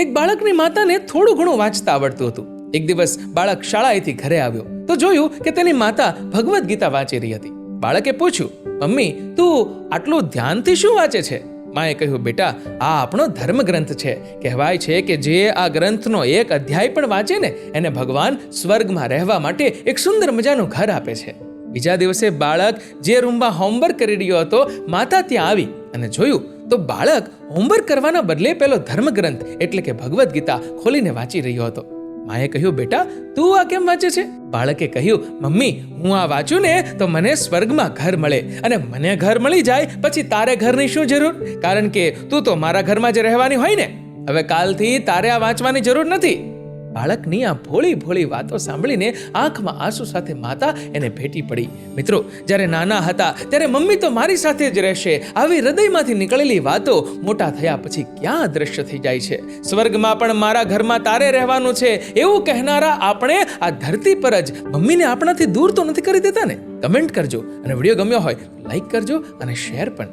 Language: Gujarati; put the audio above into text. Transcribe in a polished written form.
એક બાળકની માતાને થોડું ઘણું વાંચતા આવડતું હતું. એક દિવસ બાળક શાળાએથી ઘરે આવ્યો તો જોયું કે તેની માતા ભગવદ્ ગીતા વાંચી રહી હતી. બાળકે પૂછ્યું, મમ્મી, તું આટલું ધ્યાનથી શું વાંચે છે? માએ કહ્યું, બેટા, આ આપણો ધર્મગ્રંથ છે. કહેવાય છે કે જે આ ગ્રંથનો એક અધ્યાય પણ વાંચે ને એને ભગવાન સ્વર્ગમાં રહેવા માટે એક સુંદર મજાનું ઘર આપે છે. બીજા દિવસે બાળક જે રૂમમાં હોમવર્ક કરી રહ્યો હતો, માતા ત્યાં આવી અને જોયું તો બાળક હોમવર્ક કરવાના બદલે પેલો ધર્મગ્રંથ એટલે કે ભગવદ્ ગીતા ખોલીને વાંચી રહ્યો હતો. માએ કહ્યું, બેટા, તું આ કેમ વાંચે છે? બાળકે કહ્યું, મમ્મી, હું આ વાંચું ને તો મને સ્વર્ગમાં ઘર મળે, અને મને ઘર મળી જાય પછી તારે ઘરની શું જરૂર? કારણ કે તું તો મારા ઘરમાં જ રહેવાની હોય ને. હવે કાલથી તારે આ વાંચવાની જરૂર નથી. બાળકની આ ભોળી ભોળી વાતો સાંભળીને આંખમાં આંસુ સાથે માતા એને ભેટી પડી. મિત્રો, જ્યારે નાના હતા ત્યારે મમ્મી તો મારી સાથે જ રહેશે, આવી હૃદયમાંથી નીકળેલી વાતો મોટા થયા પછી ક્યાં અદ્રશ્ય થઈ જાય છે. સ્વર્ગમાં પણ મારા ઘરમાં તારે રહેવાનું છે એવું કહેનારા આપણે આ ધરતી પર જ મમ્મીને આપણાથી દૂર તો નથી કરી દેતા ને? કમેન્ટ કરજો, અને વિડીયો ગમ્યો હોય લાઈક કરજો અને શેર પણ.